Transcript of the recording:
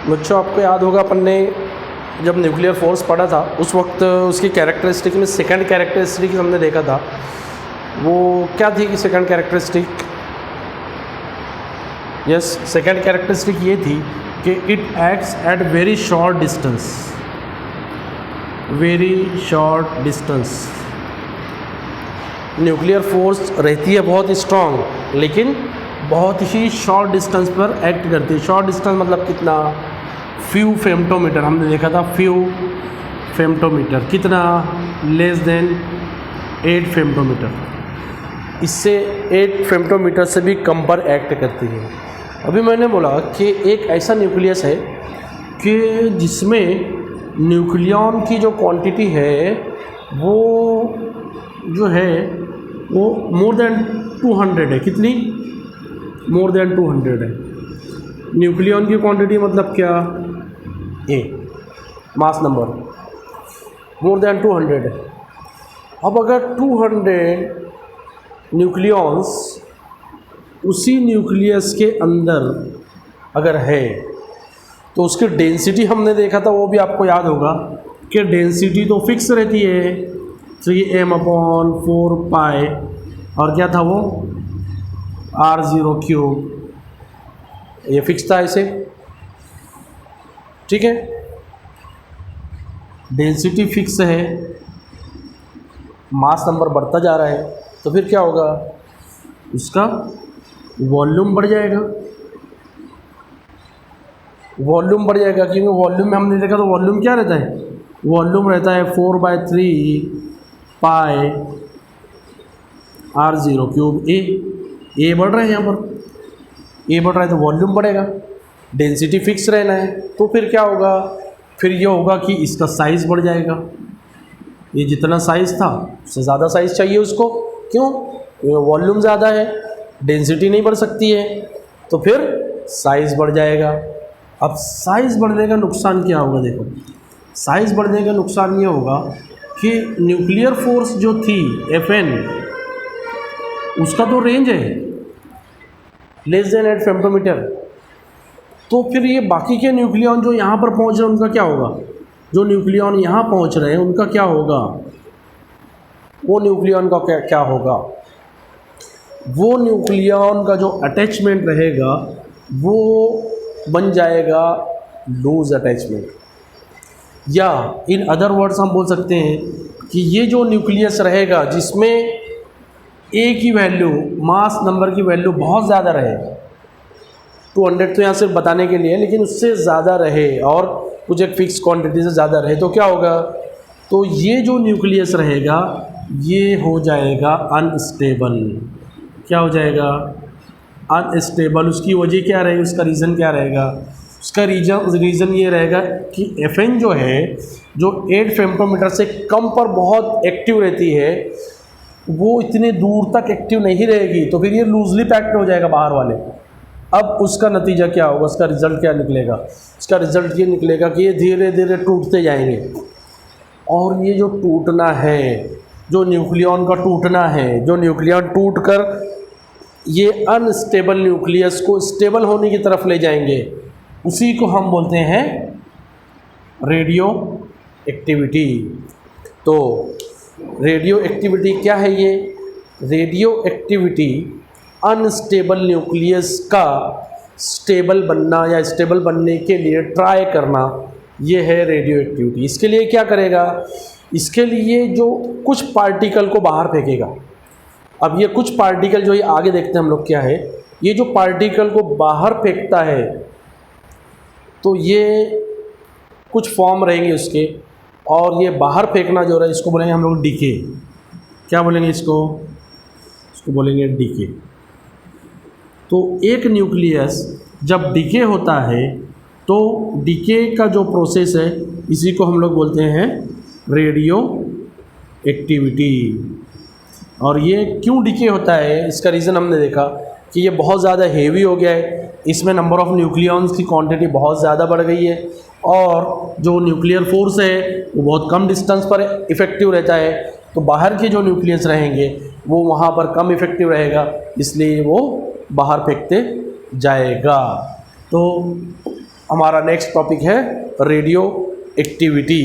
बच्चों आपको याद होगा अपन ने जब न्यूक्लियर फोर्स पढ़ा था उस वक्त उसकी कैरेक्टरिस्टिक में सेकंड कैरेक्टरिस्टिक हमने देखा था। वो क्या थी कि second characteristic, yes, second characteristic ये थी कि it acts at very short distance, very short distance. Nuclear force रहती है बहुत स्ट्रॉन्ग लेकिन बहुत ही शॉर्ट डिस्टेंस पर एक्ट करती है। शॉर्ट डिस्टेंस मतलब कितना, फ्यू फेम्टोमीटर, हमने देखा था फ्यू फेम्टोमीटर, कितना, लेस देन 8 फेम्टोमीटर, इससे 8 फेम्टोमीटर से भी कम पर एक्ट करती है। अभी मैंने बोला कि एक ऐसा न्यूक्लियस है कि जिसमें न्यूक्लियॉन की जो क्वांटिटी है वो जो है वो मोर देन 200 है। कितनी, मोर देन 200 है। न्यूक्लियॉन की क्वांटिटी मतलब क्या, ए, मास नंबर मोर देन 200 है। अब अगर 200 न्यूक्लियॉन्स उसी न्यूक्लियस के अंदर अगर है तो उसकी डेंसिटी हमने देखा था, वो भी आपको याद होगा कि डेंसिटी तो फिक्स रहती है 3m/4π, और क्या था वो r0³, ये फिक्स था ऐसे, ठीक है। डेंसिटी फिक्स है, मास नंबर बढ़ता जा रहा है, तो फिर क्या होगा, उसका वॉल्यूम बढ़ जाएगा। वॉल्यूम बढ़ जाएगा क्योंकि वॉल्यूम में हमने देखा तो वॉल्यूम क्या रहता है, वॉल्यूम रहता है 4/3π r0³ ए बढ़ रहा है, यहाँ पर ए बढ़ रहा है तो वॉल्यूम बढ़ेगा। डेंसिटी फिक्स रहना है तो फिर क्या होगा, फिर ये होगा कि इसका साइज़ बढ़ जाएगा। ये जितना साइज़ था उससे ज़्यादा साइज़ चाहिए उसको, क्यों, वॉल्यूम ज़्यादा है, डेंसिटी नहीं बढ़ सकती है, तो फिर साइज़ बढ़ जाएगा। अब साइज़ बढ़ने का नुकसान क्या होगा, देखो साइज़ बढ़ने का नुकसान ये होगा कि न्यूक्लियर फोर्स जो थी Fn, उसका तो रेंज है लेस देन 8 फेम्टोमीटर, तो फिर ये बाकी के न्यूक्लियॉन जो यहाँ पर पहुँच रहे हैं उनका क्या होगा, जो न्यूक्लियॉन यहाँ पहुँच रहे हैं उनका क्या होगा, वो न्यूक्लियॉन का क्या होगा, वो न्यूक्लियॉन का जो अटैचमेंट रहेगा वो बन जाएगा लूज अटैचमेंट, या इन अदर वर्ड्स हम बोल सकते हैं कि ये जो न्यूक्लियस रहेगा जिसमें ए की वैल्यू, मास नंबर की वैल्यू बहुत ज़्यादा रहे, 200 तो यहाँ सिर्फ बताने के लिए, लेकिन उससे ज़्यादा रहे और कुछ एक फिक्स क्वांटिटी से ज़्यादा रहे, तो क्या होगा, तो ये जो न्यूक्लियस रहेगा ये हो जाएगा अनस्टेबल। क्या हो जाएगा, अनस्टेबल। उसकी वजह क्या रहेगी, उसका रीज़न क्या रहेगा, उसका रीज़न ये रहेगा कि Fn जो है, जो 8 फेम्टोमीटर से कम पर बहुत एक्टिव रहती है, वो इतने दूर तक एक्टिव नहीं रहेगी, तो फिर ये लूजली पैक्ड हो जाएगा बाहर वाले। अब उसका नतीजा क्या होगा, उसका रिज़ल्ट क्या निकलेगा, उसका रिज़ल्ट ये निकलेगा कि ये धीरे धीरे टूटते जाएंगे, और ये जो टूटना है, जो न्यूक्लियॉन का टूटना है, जो न्यूक्लियॉन टूट कर ये अनस्टेबल न्यूक्लियस को स्टेबल होने की तरफ ले जाएंगे, उसी को हम बोलते हैं रेडियो एक्टिविटी। तो रेडियो एक्टिविटी क्या है, ये रेडियो एक्टिविटी अनस्टेबल न्यूक्लियस का स्टेबल बनना या स्टेबल बनने के लिए ट्राई करना, ये है रेडियो एक्टिविटी। इसके लिए क्या करेगा, इसके लिए जो कुछ पार्टिकल को बाहर फेंकेगा। अब ये कुछ पार्टिकल जो ये आगे देखते हैं हम लोग क्या है, ये जो पार्टिकल को बाहर फेंकता है तो ये कुछ फॉर्म रहेंगे उसके, और ये बाहर फेंकना जो रहा है इसको बोलेंगे हम लोग डीके। क्या बोलेंगे इसको बोलेंगे डीके। तो एक न्यूक्लियस जब डीके होता है तो डीके का जो प्रोसेस है इसी को हम लोग बोलते हैं रेडियो एक्टिविटी। और ये क्यों डीके होता है, इसका रीज़न हमने देखा कि ये बहुत ज़्यादा हेवी हो गया है, इसमें नंबर ऑफ़ न्यूक्लियॉन्स की क्वांटिटी बहुत ज़्यादा बढ़ गई है, और जो न्यूक्लियर फोर्स है वो बहुत कम डिस्टेंस पर इफ़ेक्टिव रहता है, तो बाहर के जो न्यूक्लियस रहेंगे वो वहाँ पर कम इफ़ेक्टिव रहेगा, इसलिए वो बाहर फेंकते जाएगा। तो हमारा नेक्स्ट टॉपिक है रेडियो एक्टिविटी।